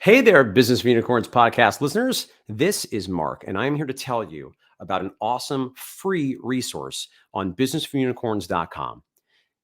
Hey there, Business for Unicorns podcast listeners. This is Mark, and I'm here to tell you about an awesome free resource on businessforunicorns.com.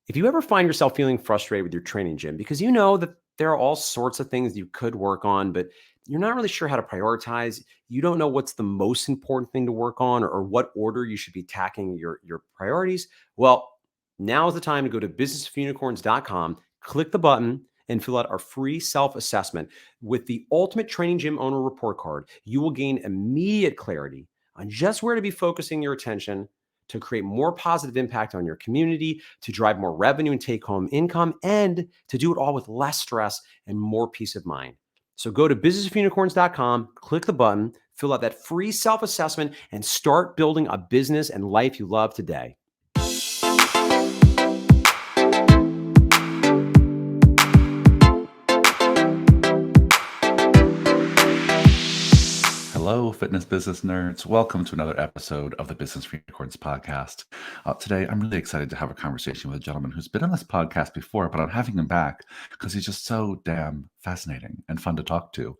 If you ever find yourself feeling frustrated with your training gym because you know that there are all sorts of things you could work on, but you're not really sure how to prioritize, you don't know what's the most important thing to work on or what order you should be tackling your priorities, well, now is the time to go to businessforunicorns.com, click the button, and fill out our free self-assessment. With the Ultimate Training Gym Owner Report Card, you will gain immediate clarity on just where to be focusing your attention to create more positive impact on your community, to drive more revenue and take home income, and to do it all with less stress and more peace of mind. So go to businessofunicorns.com, click the button, fill out that free self-assessment, and start building a business and life you love today. Hello, fitness business nerds. Welcome to another episode of the Business for Unicorns podcast. Today, I'm really excited to have a conversation with a gentleman who's been on this podcast before, but I'm having him back because he's just so damn fascinating and fun to talk to.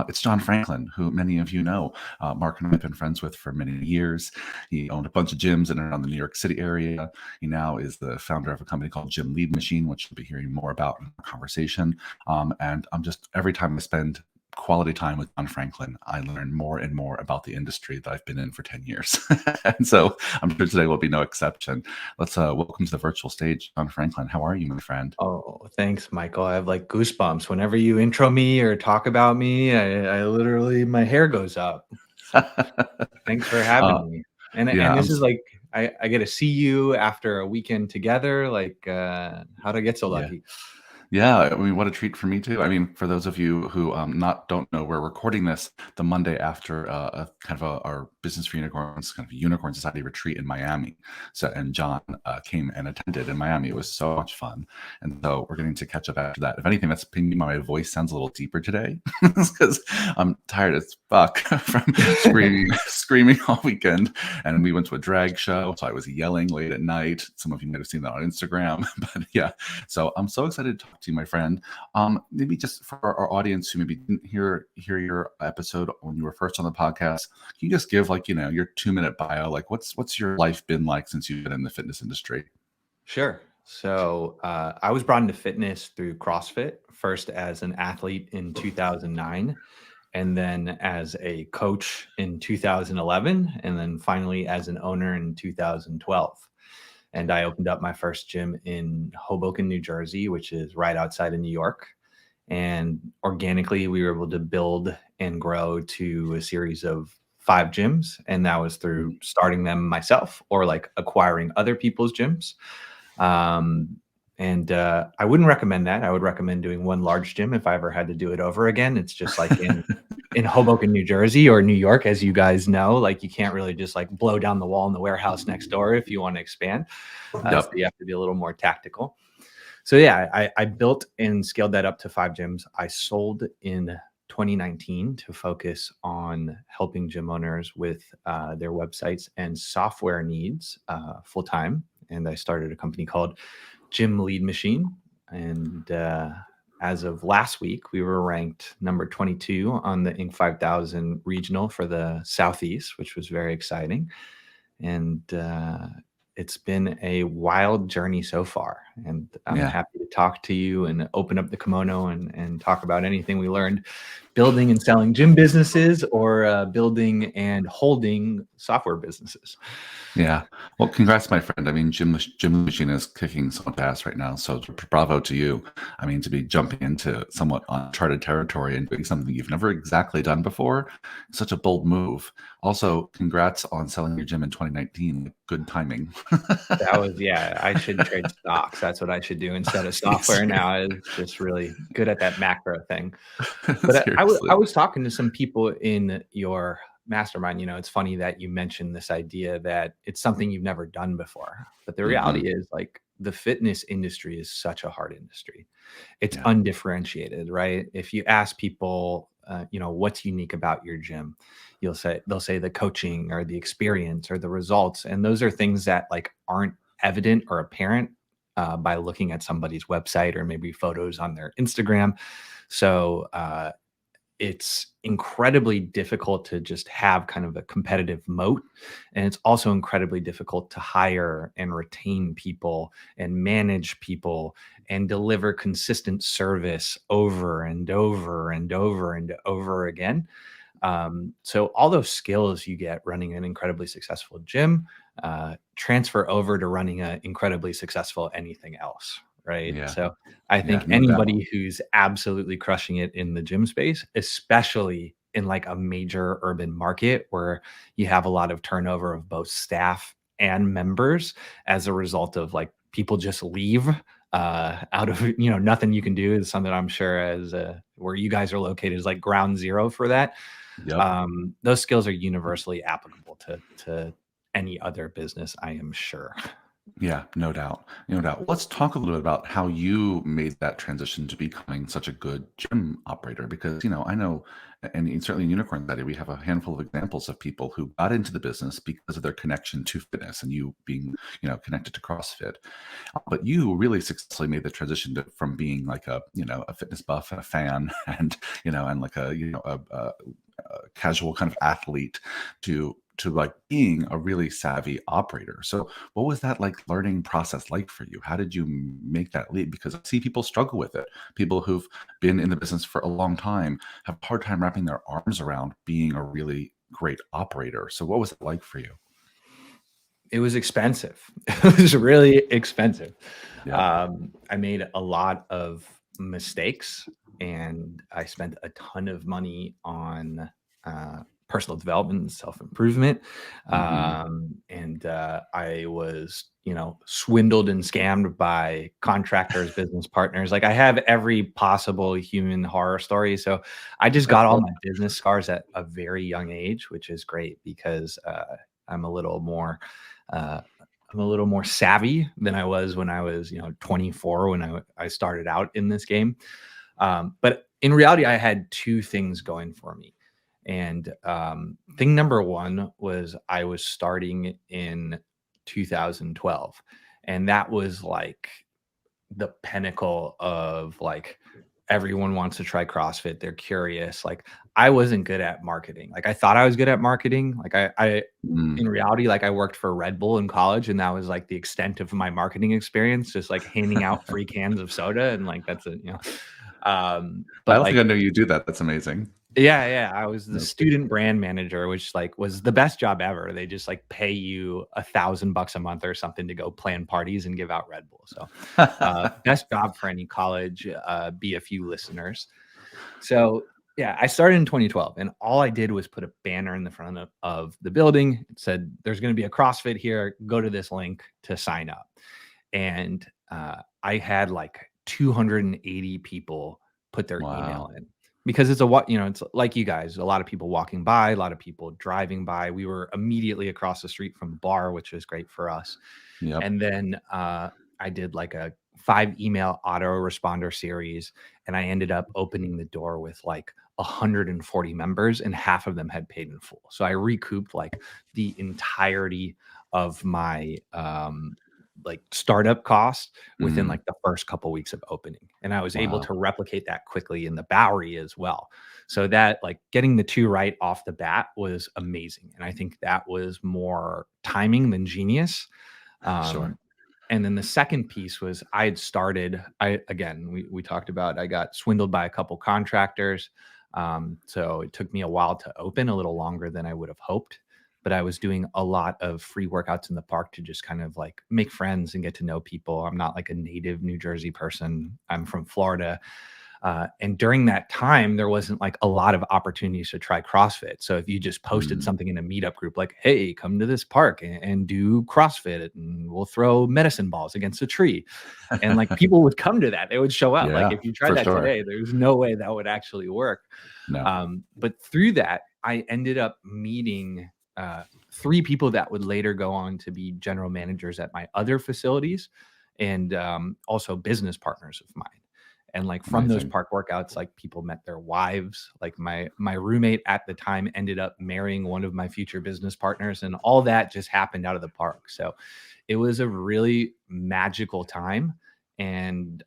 It's John Franklin, who many of you know. Mark and I have been friends with for many years. He owned a bunch of gyms in and around the New York City area. He now is the founder of a company called Gym Lead Machine, which you'll be hearing more about in our conversation. And I'm just, every time I spend quality time with John Franklin, I learn more and more about the industry that I've been in for 10 years. And so I'm sure today will be no exception. Let's welcome to the virtual stage, John Franklin. How are you, my friend? Oh, thanks, Michael. I have like goosebumps. Whenever you intro me or talk about me, I literally, my hair goes up. So thanks for having me. And this is like, I get to see you after a weekend together. Like, how'd I get so lucky? Yeah, I mean, what a treat for me too. I mean, for those of you who don't know, we're recording this the Monday after our Business for Unicorns kind of Unicorn Society retreat in Miami. So, and John came and attended in Miami. It was so much fun, and so we're getting to catch up after that. If anything, that's maybe my voice sounds a little deeper today because I'm tired as fuck from screaming all weekend. And we went to a drag show, so I was yelling late at night. Some of you might have seen that on Instagram, but yeah. So I'm so excited to talk to you, my friend. Maybe just for our audience who maybe didn't hear your episode when you were first on the podcast, can you just give your 2-minute bio? Like what's your life been like since you've been in the fitness industry? Sure. So I was brought into fitness through CrossFit, first as an athlete in 2009, and then as a coach in 2011, and then finally as an owner in 2012. And I opened up my first gym in Hoboken, New Jersey, which is right outside of New York. And organically, we were able to build and grow to a series of 5 gyms. And that was through starting them myself or like acquiring other people's gyms. I wouldn't recommend that. I would recommend doing one large gym if I ever had to do it over again. It's just like in Hoboken, New Jersey or New York, as you guys know, like you can't really just like blow down the wall in the warehouse next door if you want to expand. So you have to be a little more tactical. So yeah, I built and scaled that up to 5 gyms. I sold in 2019 to focus on helping gym owners with their websites and software needs full time. And I started a company called Gym Lead Machine. And as of last week, we were ranked number 22 on the Inc. 5000 regional for the Southeast, which was very exciting. And it's been a wild journey so far. And I'm happy to talk to you and open up the kimono and talk about anything we learned building and selling gym businesses or building and holding software businesses. Yeah. Well, congrats, my friend. I mean, Gym Machine is kicking so much ass right now. So bravo to you. I mean, to be jumping into somewhat uncharted territory and doing something you've never exactly done before, such a bold move. Also, congrats on selling your gym in 2019. Good timing. That was, I should trade stocks. That's what I should do instead of software now. Is just really good at that macro thing. But I was talking to some people in your mastermind. It's funny that you mentioned this idea that it's something you've never done before. But the reality is like the fitness industry is such a hard industry. It's undifferentiated, right? If you ask people, what's unique about your gym, they'll say the coaching or the experience or the results. And those are things that like aren't evident or apparent by looking at somebody's website or maybe photos on their Instagram. So it's incredibly difficult to just have kind of a competitive moat. And it's also incredibly difficult to hire and retain people and manage people and deliver consistent service over and over and over and over again. So all those skills you get running an incredibly successful gym transfer over to running an incredibly successful anything else, right? Yeah. So I Yeah, think no doubt. anybody who's absolutely crushing it in the gym space, especially in like a major urban market where you have a lot of turnover of both staff and members as a result of like people just leave out of nothing you can do, is something I'm sure as where you guys are located is like ground zero for that. Yep. Those skills are universally applicable to any other business, I am sure. Yeah, no doubt. No doubt. Let's talk a little bit about how you made that transition to becoming such a good gym operator. Because, I know, and certainly in Unicorn Daddy, we have a handful of examples of people who got into the business because of their connection to fitness and you being, connected to CrossFit. But you really successfully made the transition from being like a fitness buff and a fan and like a casual kind of athlete to like being a really savvy operator. So what was that like learning process like for you? How did you make that leap? Because I see people struggle with it. People who've been in the business for a long time have a hard time wrapping their arms around being a really great operator. So what was it like for you? It was expensive. It was really expensive. Yeah. I made a lot of mistakes and I spent a ton of money on personal development and self-improvement. Hmm. And I was, swindled and scammed by contractors, business partners. Like I have every possible human horror story. So I just got all my business scars at a very young age, which is great because I'm a little more uh, I'm a little more savvy than I was when I was, 24 when I started out in this game. But in reality, I had two things going for me. And thing number one was I was starting in 2012. And that was like the pinnacle of like everyone wants to try CrossFit. They're curious. Like I wasn't good at marketing. Like I thought I was good at marketing. Like I Mm. in reality, like I worked for Red Bull in college and that was like the extent of my marketing experience, just like handing out free cans of soda. And like, that's it. I But don't think like, I know you do that. That's amazing. yeah, I was the That's good. student brand manager, which like was the best job ever. They just like pay you $1,000 a month or something to go plan parties and give out Red Bull. So best job for any college BFU listeners. So yeah, I started in 2012 and all I did was put a banner in the front of the building. It said, there's going to be a CrossFit here. Go to this link to sign up. And I had like 280 people put their email Wow. in because it's like you guys, a lot of people walking by, a lot of people driving by. We were immediately across the street from the bar, which was great for us. Yep. And then I did like a 5 email autoresponder series, and I ended up opening the door with like 140 members, and half of them had paid in full. So I recouped like the entirety of my like startup cost within Mhm. like the first couple weeks of opening. And I was able Wow. to replicate that quickly in the Bowery as well. So that like getting the two right off the bat was amazing. And I think that was more timing than genius. Sure. Um, and then the second piece was I had started, we talked about, I got swindled by a couple contractors. So it took me a while to open, a little longer than I would have hoped. But I was doing a lot of free workouts in the park to just kind of like make friends and get to know people. I'm not like a native New Jersey person. I'm from Florida. And during that time, there wasn't like a lot of opportunities to try CrossFit. So if you just posted Mm. something in a meetup group like, hey, come to this park and do CrossFit and we'll throw medicine balls against a tree. And like people would come to that, they would show up. Like Yeah, if you tried for that sure. today, there's no way that would actually work. No. But through that, I ended up meeting three people that would later go on to be general managers at my other facilities and also business partners of mine. And like from those Amazing. park workouts, like people met their wives. Like my roommate at the time ended up marrying one of my future business partners, and all that just happened out of the park. So it was a really magical time, and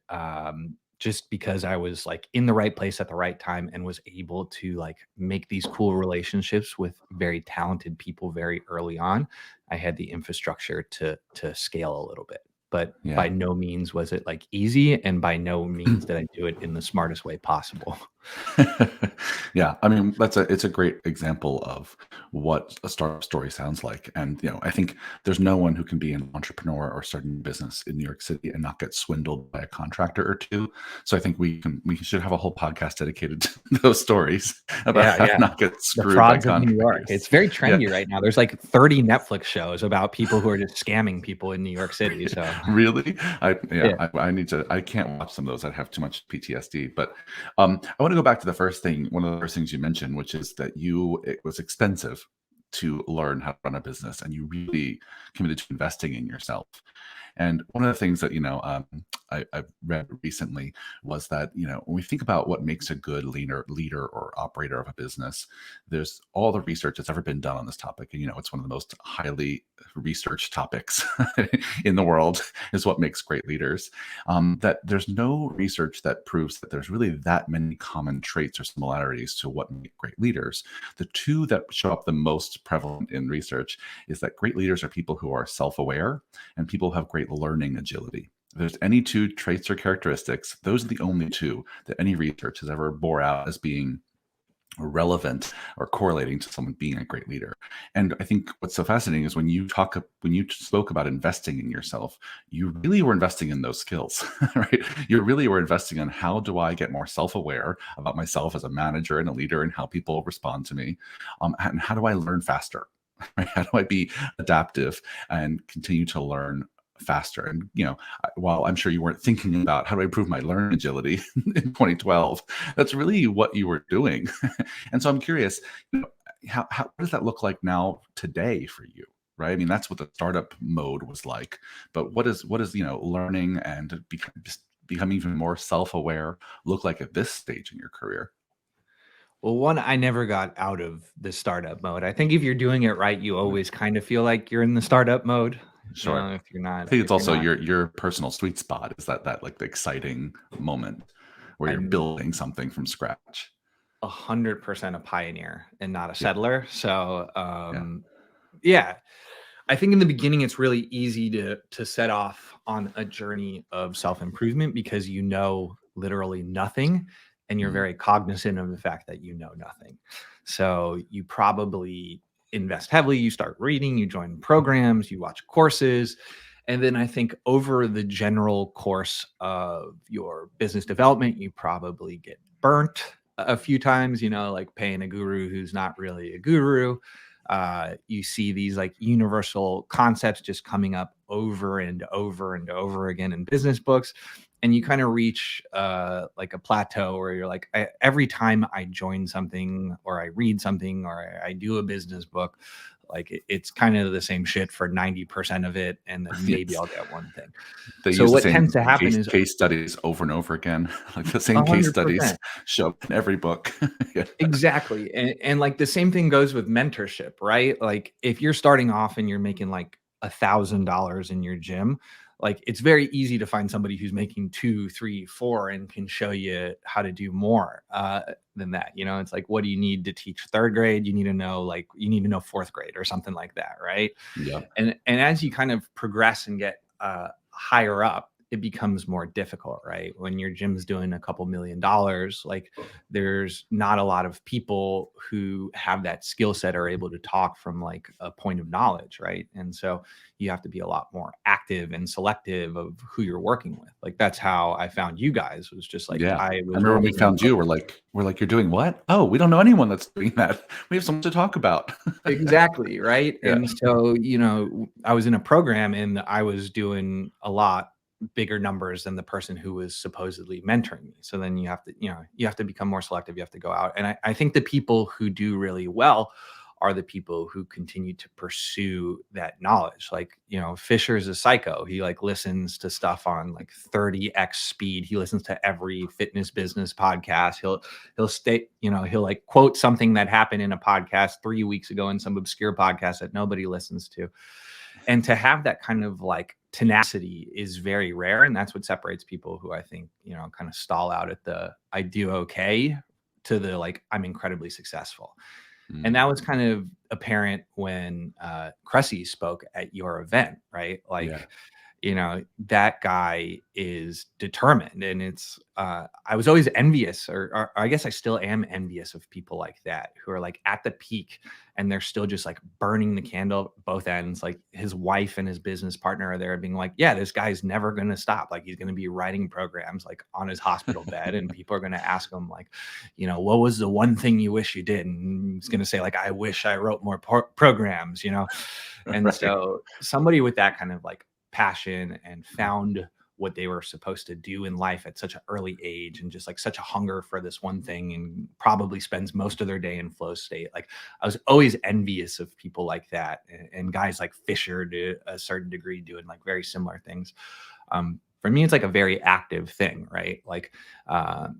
just because I was like in the right place at the right time and was able to like make these cool relationships with very talented people very early on. I had the infrastructure to scale a little bit. But by Yeah. no means was it like easy, and by no means did I do it in the smartest way possible. Yeah, I mean, it's a great example of what a startup story sounds like. And I think there's no one who can be an entrepreneur or starting a business in New York City and not get swindled by a contractor or two. So I think we should have a whole podcast dedicated to those stories about Yeah, how to yeah. not get The screwed by frauds of New York. contractors. It's very Yeah. trendy right now. There's like 30 Netflix shows about people who are just scamming people in New York City. So Really? yeah. I need to. I can't watch some of those. I'd have too much PTSD. But I want to go back to the first thing. One of the first things you mentioned, which is that it was expensive to learn how to run a business, and you really committed to investing in yourself. And one of the things that I've read recently was that when we think about what makes a good leader or operator of a business, there's all the research that's ever been done on this topic, and it's one of the most highly researched topics in the world is what makes great leaders. That there's no research that proves that there's really that many common traits or similarities to what make great leaders. The two that show up the most prevalent in research is that great leaders are people who are self-aware and people who have great learning agility. If there's any two traits or characteristics, those are the only two that any research has ever bore out as being relevant or correlating to someone being a great leader. And I think what's so fascinating is when you spoke about investing in yourself, you really were investing in those skills, right? You really were investing in how do I get more self-aware about myself as a manager and a leader and how people respond to me, and how do I learn faster? Right? How do I be adaptive and continue to learn faster? And while I'm sure you weren't thinking about how do I improve my learning agility in 2012, that's really what you were doing. And so I'm curious, how what does that look like now today for you? Right? I mean, that's what the startup mode was like. But what is learning and becoming even more self-aware look like at this stage in your career? Well, one, I never got out of the startup mode. I think if you're doing it right, you always kind of feel like you're in the startup mode. Sure. If you're not, I think it's also your personal sweet spot is that like the exciting moment where you're I'm building something from scratch. 100% a pioneer and not a Yeah. settler. So, Yeah. yeah, I think in the beginning it's really easy to set off on a journey of self-improvement because you know literally nothing and you're Mhm. very cognizant of the fact that you know nothing. So you probably invest heavily, you start reading, you join programs, you watch courses, and then I think over the general course of your business development, you probably get burnt a few times, like paying a guru who's not really a guru. You see these like universal concepts just coming up over and over and over again in business books. And you kind of reach like a plateau where you're like, every time I join something or I read something or I do a business book, like it's kind of the same shit for 90% of it. And then maybe Yes. I'll get one thing. They So use the what same tends to happen is case studies over and over again. Like the same case studies 100%. show up in every book. Yeah. Exactly. And like the same thing goes with mentorship, right? Like if you're starting off and you're making like $1,000 in your gym, like it's very easy to find somebody who's making 2, 3, 4 and can show you how to do more than that. It's like, what do you need to teach third grade? You need to know fourth grade or something like that, right? Yep. And as you kind of progress and get higher up, it becomes more difficult, right? When your gym's doing a couple $1,000,000, like there's not a lot of people who have that skill set or able to talk from like a point of knowledge, right? And so you have to be a lot more active and selective of who you're working with. Like that's how I found you guys, was just like Yeah. I I was remember when we working in found you, we're like, you're doing what? Oh, we don't know anyone that's doing that. We have something to talk about. exactly, right? Yeah. And so, I was in a program and I was doing a lot bigger numbers than the person who was supposedly mentoring me. So then you have to become more selective. You have to go out. And I think the people who do really well are the people who continue to pursue that knowledge. Like, Fisher's a psycho. He like listens to stuff on like 30x speed. He listens to every fitness business podcast. He'll state, he'll like quote something that happened in a podcast 3 weeks ago in some obscure podcast that nobody listens to. And to have that kind of like tenacity is very rare, and that's what separates people who I think, kind of stall out at the I do okay to the like I'm incredibly successful. And that was kind of apparent when Cressy spoke at your event, right? Yeah. Like, that guy is determined. And it's, I was always envious, or I guess I still am envious of people like that who are like at the peak and they're still just like burning the candle at both ends. Like his wife and his business partner are there being like, yeah, this guy's never going to stop. Like he's going to be writing programs like on his hospital bed. And people are going to ask him like, what was the one thing you wish you did? And he's going to say like, I wish I wrote more programs, And Right. so somebody with that kind of like passion and found what they were supposed to do in life at such an early age and just like such a hunger for this one thing and probably spends most of their day in flow state. Like I was always envious of people like that and guys like Fisher to a certain degree doing like very similar things. For me, it's like a very active thing, right? Like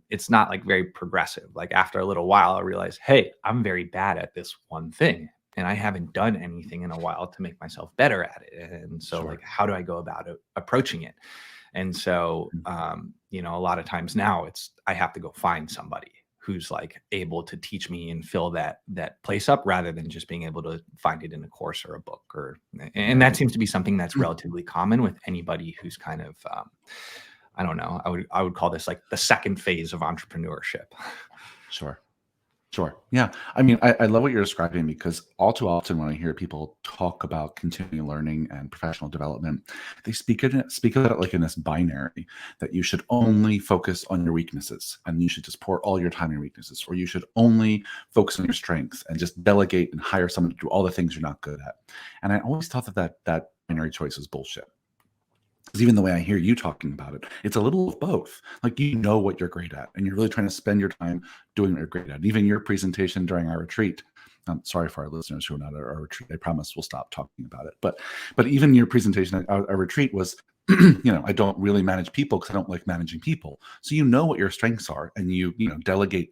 it's not like very progressive. Like after a little while, I realized, hey, I'm very bad at this one thing and I haven't done anything in a while to make myself better at it. And so Sure. like, how do I go about approaching it? And so, a lot of times now I have to go find somebody who's like able to teach me and fill that place up rather than just being able to find it in a course or a book and that seems to be something that's relatively common with anybody who's kind of, I don't know, I would call this like the second phase of entrepreneurship. Sure. Yeah. I mean, I love what you're describing because all too often when I hear people talk about continuing learning and professional development, they speak of it like in this binary that you should only focus on your weaknesses and you should just pour all your time on your weaknesses, or you should only focus on your strengths and just delegate and hire someone to do all the things you're not good at. And I always thought that binary choice was bullshit. Because even the way I hear you talking about it, it's a little of both. Like you know what you're great at, and you're really trying to spend your time doing what you're great at. And even your presentation during our retreat. I'm sorry for our listeners who are not at our retreat. I promise we'll stop talking about it. But even your presentation at our retreat was, I don't really manage people because I don't like managing people. So you know what your strengths are, and you delegate.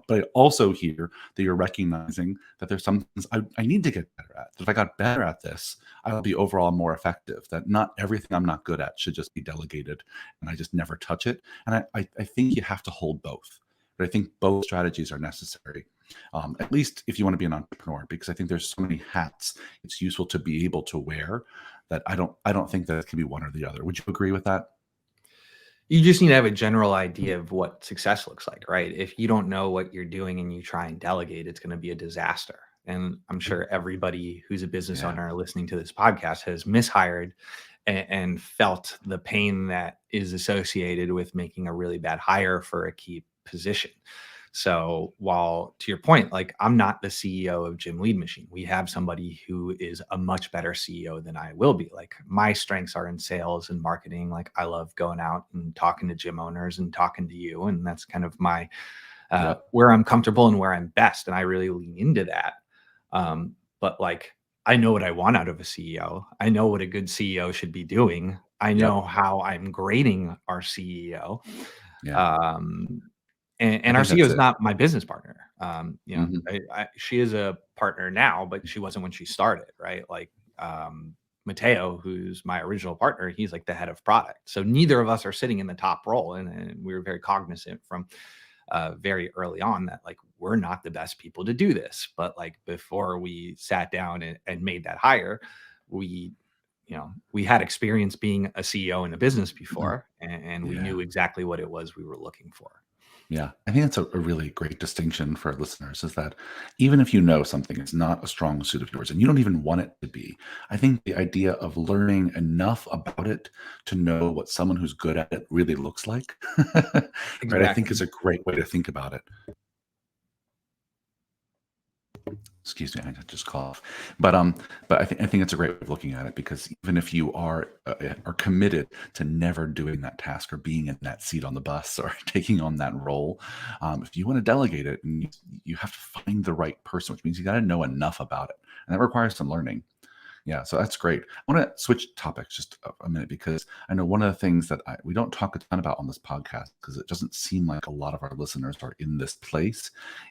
But I also hear that you're recognizing that there's some things I need to get better at. That if I got better at this, I will be overall more effective. That not everything I'm not good at should just be delegated and I just never touch it. And I think you have to hold both. But I think both strategies are necessary, at least if you want to be an entrepreneur, because I think there's so many hats it's useful to be able to wear that I don't think that it can be one or the other. Would you agree with that? You just need to have a general idea of what success looks like, right? If you don't know what you're doing and you try and delegate, it's going to be a disaster. And I'm sure everybody who's a business owner listening to this podcast has mishired and felt the pain that is associated with making a really bad hire for a key position. So while to your point, like I'm not the CEO of Gym Lead Machine, we have somebody who is a much better CEO than I will be. Like my strengths are in sales and marketing. Like I love going out and talking to gym owners and talking to you. And that's kind of my, where I'm comfortable and where I'm best. And I really lean into that. But like, I know what I want out of a CEO. I know what a good CEO should be doing. I know how I'm grading our CEO. And our CEO is not my business partner. She is a partner now, but she wasn't when she started, right? Like Mateo, who's my original partner, he's like the head of product. So neither of us are sitting in the top role. And we were very cognizant from very early on that like we're not the best people to do this. But like before we sat down and made that hire, we had experience being a CEO in a business before, and we knew exactly what it was we were looking for. Yeah, I think that's a really great distinction for listeners is that even if you know something is not a strong suit of yours and you don't even want it to be, I think the idea of learning enough about it to know what someone who's good at it really looks like, right, I think is a great way to think about it. Excuse me, I just cough. But I think it's a great way of looking at it because even if you are committed to never doing that task or being in that seat on the bus or taking on that role, if you want to delegate it, you have to find the right person, which means you got to know enough about it, and that requires some learning. Yeah, so that's great. I want to switch topics just a minute because I know one of the things that we don't talk a ton about on this podcast because it doesn't seem like a lot of our listeners are in this place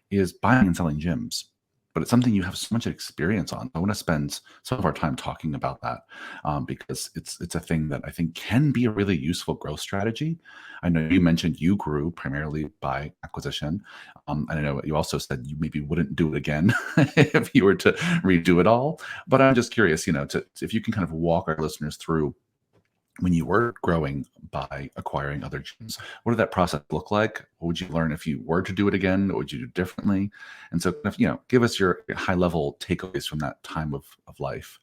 is buying and selling gyms. but it's something you have so much experience on. I want to spend some of our time talking about that, because it's a thing that I think can be a really useful growth strategy. I know you mentioned you grew primarily by acquisition, and I know you also said you maybe wouldn't do it again if you were to redo it all. But I'm just curious, if you can kind of walk our listeners through when you were growing by acquiring other gyms, what did that process look like? What would you learn if you were to do it again? What would you do differently? And so, give us your high level takeaways from that time of life.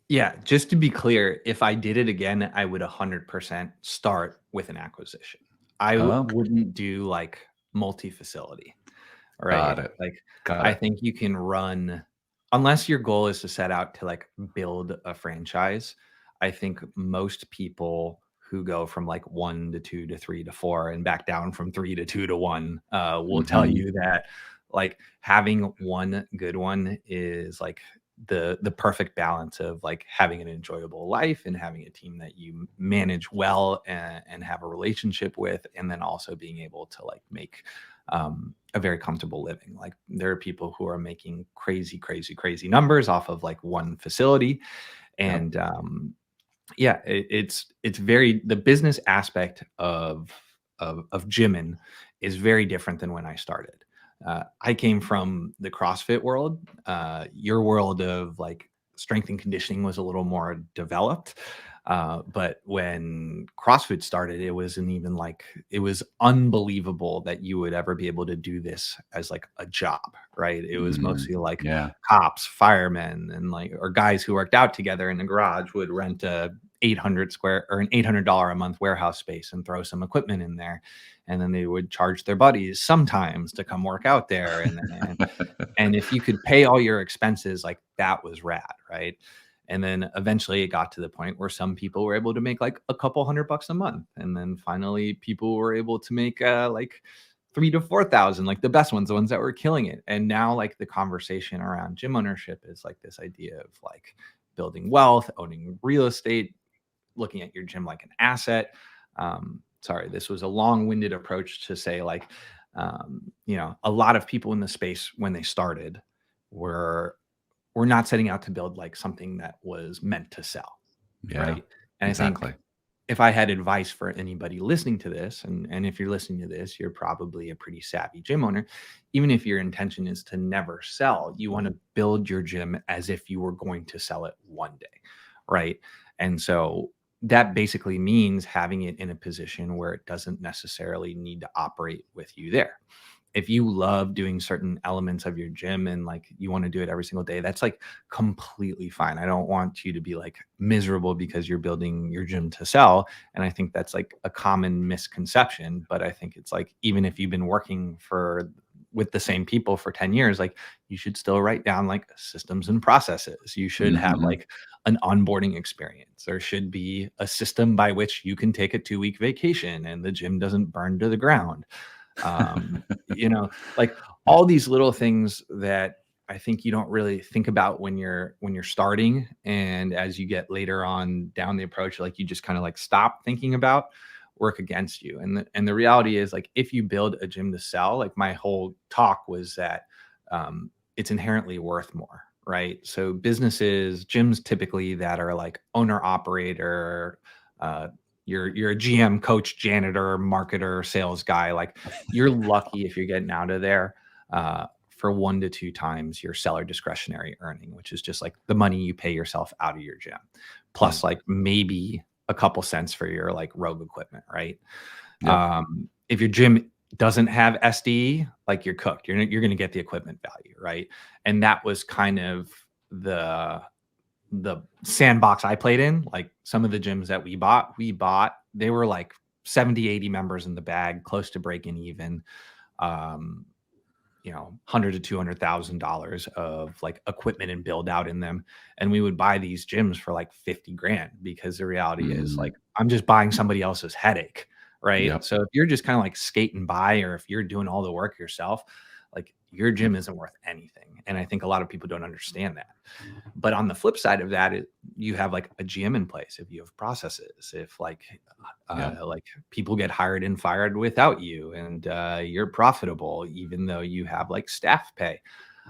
Yeah, just to be clear, if I did it again, I would 100% start with an acquisition. I Okay, wouldn't do like multi-facility, got right? it. Like, Got I it. think you can run, unless your goal is to set out to like build a franchise. I think most people who go from like 1 to 2 to 3 to 4 and back down from 3 to 2 to 1 will tell Hmm. you that like having one good one is like the perfect balance of like having an enjoyable life and having a team that you manage well and have a relationship with, and then also being able to like make a very comfortable living. Like there are people who are making crazy, crazy, crazy numbers off of like one facility. Yep. And yeah, it's very, the business aspect of gymming is very different than when I started. I came from the CrossFit world. Your world of like strength and conditioning was a little more developed. But when CrossFit started, it wasn't even like, it was unbelievable that you would ever be able to do this as like a job, right? It was Mm, mostly like yeah. cops, firemen, and like, or guys who worked out together in the garage would rent a 800 square or an $800 a month warehouse space and throw some equipment in there. And then they would charge their buddies sometimes to come work out there. And if you could pay all your expenses, like that was rad, right? And then eventually it got to the point where some people were able to make like a couple $100 a month. And then finally people were able to make like 3 to 4 thousand, like the best ones, the ones that were killing it. And now like the conversation around gym ownership is like this idea of like building wealth, owning real estate, looking at your gym like an asset. Sorry, this was a long-winded approach to say like, a lot of people in the space when they started were not setting out to build like something that was meant to sell, Yeah, right? And I think exactly. if I had advice for anybody listening to this, and if you're listening to this, you're probably a pretty savvy gym owner. Even if your intention is to never sell, you want to build your gym as if you were going to sell it one day, right? And so that basically means having it in a position where it doesn't necessarily need to operate with you there. If you love doing certain elements of your gym and like you want to do it every single day, that's like completely fine. I don't want you to be like miserable because you're building your gym to sell. And I think that's like a common misconception. But I think it's like, even if you've been working with the same people for 10 years, like you should still write down like systems and processes. You should have Hmm. like an onboarding experience. There should be a system by which you can take a 2 week vacation and the gym doesn't burn to the ground. Like all these little things that I think you don't really think about when you're starting, and as you get later on down the approach, like you just kind of like stop thinking about, work against you. And the reality is like if you build a gym to sell, like my whole talk was that it's inherently worth more, right? So businesses, gyms typically that are like owner operator, uh, you're a GM, coach, janitor, marketer, sales guy. Like you're lucky if you're getting out of there for 1 to 2 times your seller discretionary earning, which is just like the money you pay yourself out of your gym, Yep. plus like maybe a couple cents for your like rogue equipment, right? Yep. If your gym doesn't have SD, like you're cooked. You're going to get the equipment value, right? And that was kind of the sandbox I played in. Like some of the gyms that we bought, they were like 70, 80 members in the bag, close to breaking even. Um, 100 to $200,000 of like equipment and build out in them. And we would buy these gyms for like 50 grand, because the reality is Mm, like, I'm just buying somebody else's headache. Right. yep. So if you're just kind of like skating by, or if you're doing all the work yourself, like your Yep. gym isn't worth anything. And I think a lot of people don't understand that. But on the flip side of that, you have like a GM in place. If you have processes, if Yep. like people get hired and fired without you, and you're profitable, even though you have like staff pay.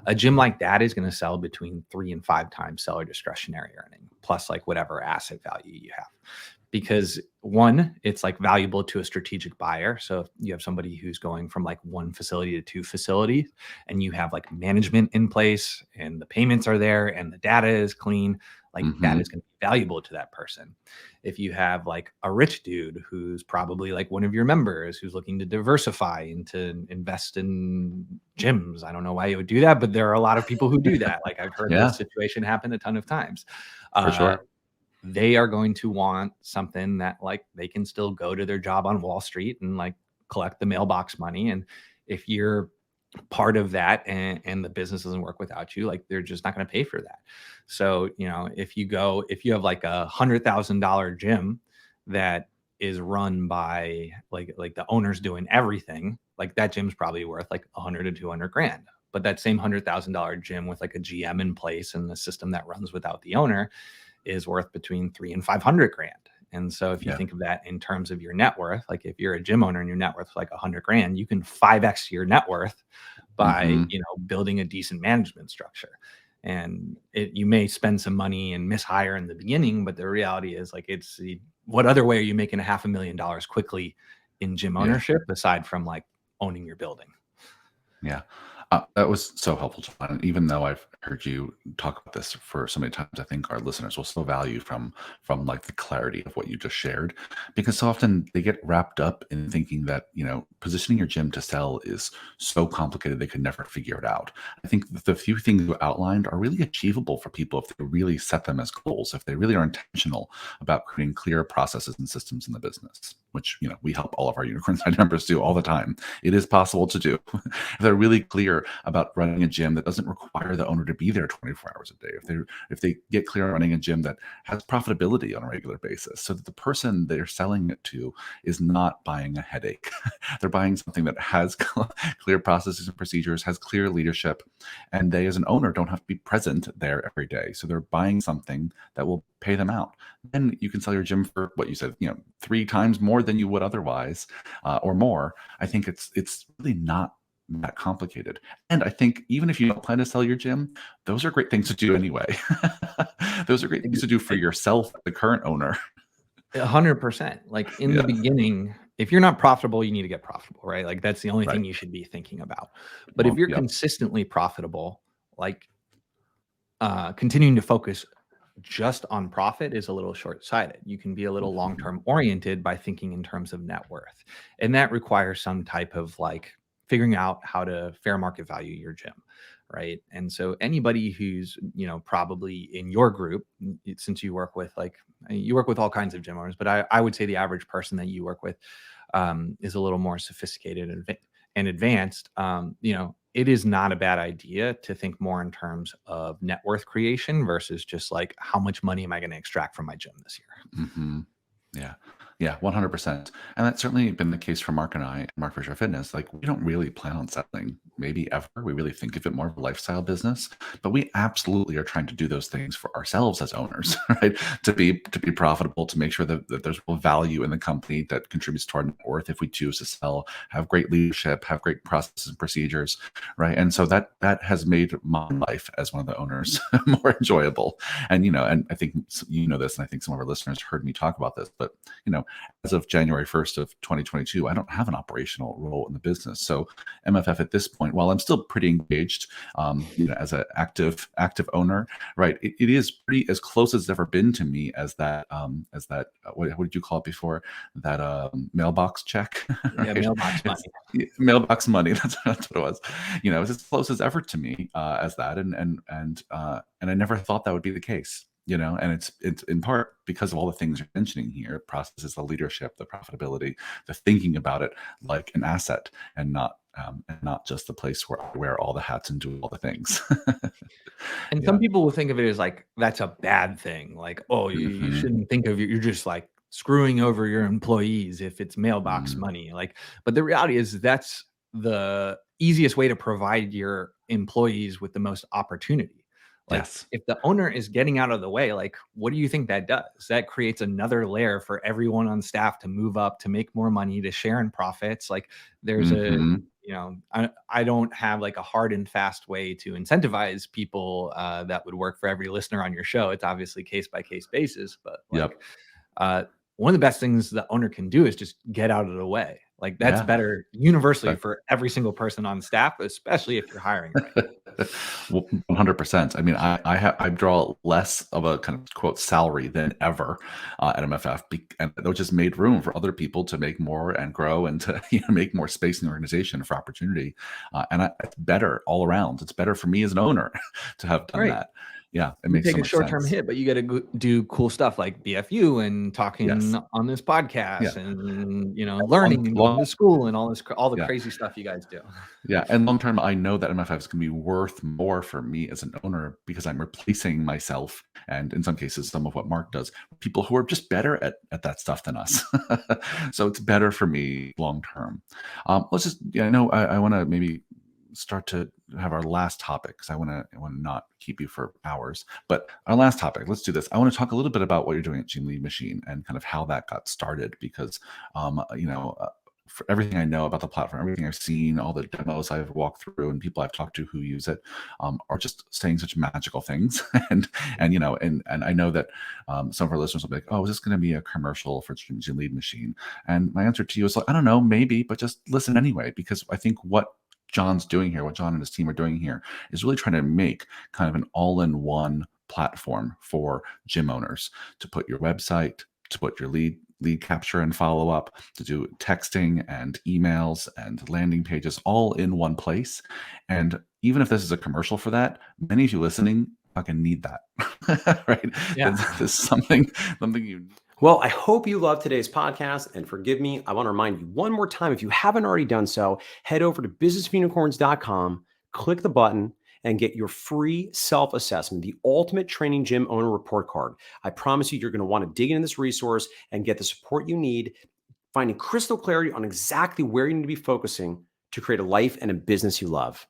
A gym like that is going to sell between 3 and 5 times seller discretionary earning, plus like whatever asset value you have. Because one, it's like valuable to a strategic buyer. So if you have somebody who's going from like one facility to 2 facilities, and you have like management in place and the payments are there and the data is clean, like that is going to be valuable to that person. If you have like a rich dude who's probably like one of your members who's looking to diversify and to invest in gyms, I don't know why you would do that, but there are a lot of people who do that. Like I've heard Yeah, this situation happen a ton of times. for sure. They are going to want something that like they can still go to their job on Wall Street and like collect the mailbox money. And if you're part of that and the business doesn't work without you, like they're just not going to pay for that. So, if you have like $100,000 gym that is run by like the owner's doing everything, like that gym's probably worth like 100 to 200 grand. But that same $100,000 gym with like a GM in place and the system that runs without the owner is worth between 3 and 500 grand. And so if you think of that in terms of your net worth, like if you're a gym owner and your net worth is like 100 grand, you can 5x your net worth by, building a decent management structure. And you may spend some money and mishire in the beginning, but the reality is like what other way are you making $500,000 quickly in gym ownership aside from like owning your building? Yeah. That was so helpful, John. And even though I've heard you talk about this for so many times, I think our listeners will still value from like the clarity of what you just shared, because so often they get wrapped up in thinking that positioning your gym to sell is so complicated they could never figure it out. I think the few things you outlined are really achievable for people if they really set them as goals, if they really are intentional about creating clear processes and systems in the business, which we help all of our Unicorn Side members do all the time. It is possible to do. If they're really clear about running a gym that doesn't require the owner to be there 24 hours a day, if they get clear on running a gym that has profitability on a regular basis, so that the person they're selling it to is not buying a headache. They're buying something that has clear processes and procedures, has clear leadership, and they as an owner don't have to be present there every day. So they're buying something that will pay them out. Then you can sell your gym for what you said, 3 times more than you would otherwise, or more. I think it's really not that complicated. And I think even if you don't plan to sell your gym, those are great things to do anyway. Those are great things to do for yourself, the current owner. 100%. Like in the beginning, if you're not profitable, you need to get profitable, right? Like that's the only thing you should be thinking about. But if you're consistently profitable, like continuing to focus just on profit is a little short-sighted. You can be a little long-term oriented by thinking in terms of net worth. And that requires some type of like figuring out how to fair market value your gym, right? And so anybody who's, probably in your group, since you work with all kinds of gym owners, but I would say the average person that you work with is a little more sophisticated and advanced. It is not a bad idea to think more in terms of net worth creation versus just like how much money am I going to extract from my gym this year? Yeah, 100%. And that's certainly been the case for Mark and I, Mark Fisher Fitness. Like, we don't really plan on selling, maybe ever. We really think of it more of a lifestyle business, but we absolutely are trying to do those things for ourselves as owners, right? To be profitable, to make sure that there's real value in the company that contributes to our net worth if we choose to sell, have great leadership, have great processes and procedures, right? And so that has made my life as one of the owners more enjoyable. And and I think this, and I think some of our listeners heard me talk about this, but as of January 1st of 2022, I don't have an operational role in the business. So MFF at this point, while I'm still pretty engaged, as an active owner, right? It is pretty as close as it's ever been to me as that what did you call it before? That mailbox check. Yeah, mailbox money. Mailbox money. That's what it was. It's as close as ever to me as that, and I never thought that would be the case. And it's in part because of all the things you're mentioning here: processes, the leadership, the profitability, the thinking about it like an asset, and not just the place where I wear all the hats and do all the things. And some people will think of it as like that's a bad thing. Like, oh, you shouldn't think of you're just like screwing over your employees if it's mailbox money. Like, but the reality is that's the easiest way to provide your employees with the most opportunity. Like if the owner is getting out of the way, like what do you think that does? That creates another layer for everyone on staff to move up, to make more money, to share in profits. Like there's You know, I don't have like a hard and fast way to incentivize people that would work for every listener on your show. It's obviously case by case basis, but like Yep. one of the best things the owner can do is just get out of the way. Like that's Yeah. better universally But for every single person on staff, especially if you're hiring right. well, 100%. I mean, I draw less of a kind of quote salary than ever at MFF, and that just made room for other people to make more and grow and to make more space in the organization for opportunity. It's better all around. It's better for me as an owner to have done Right. that. Yeah, it You makes take so a much short-term sense. hit, but you got to do cool stuff like BFU and talking Yes. on this podcast Yeah. and Long, learning and going to school and all the yeah. crazy stuff you guys do. Yeah, and long term, I know that MFF is going to be worth more for me as an owner because I'm replacing myself, and in some cases, some of what Mark does, people who are just better at that stuff than us. So it's better for me long term. Let's just, I know I want to maybe start to have our last topic because I want to not keep you for hours. But our last topic, let's do this. I want to talk a little bit about what you're doing at Gene Lead Machine and kind of how that got started because, for everything I know about the platform, everything I've seen, all the demos I've walked through, and people I've talked to who use it, are just saying such magical things. and I know that some of our listeners will be like, "Oh, is this going to be a commercial for Gene Lead Machine?" And my answer to you is like, I don't know, maybe, but just listen anyway, because I think what John's doing here, what John and his team are doing here, is really trying to make kind of an all-in-one platform for gym owners to put your website, to put your lead capture and follow up, to do texting and emails and landing pages all in one place. And even if this is a commercial for that, many of you listening fucking need that, right? Yeah. There's something you need. Well, I hope you loved today's podcast. And forgive me, I want to remind you one more time, if you haven't already done so, head over to businessofunicorns.com, click the button, and get your free self-assessment, the ultimate training gym owner report card. I promise you're going to want to dig into this resource and get the support you need, finding crystal clarity on exactly where you need to be focusing to create a life and a business you love.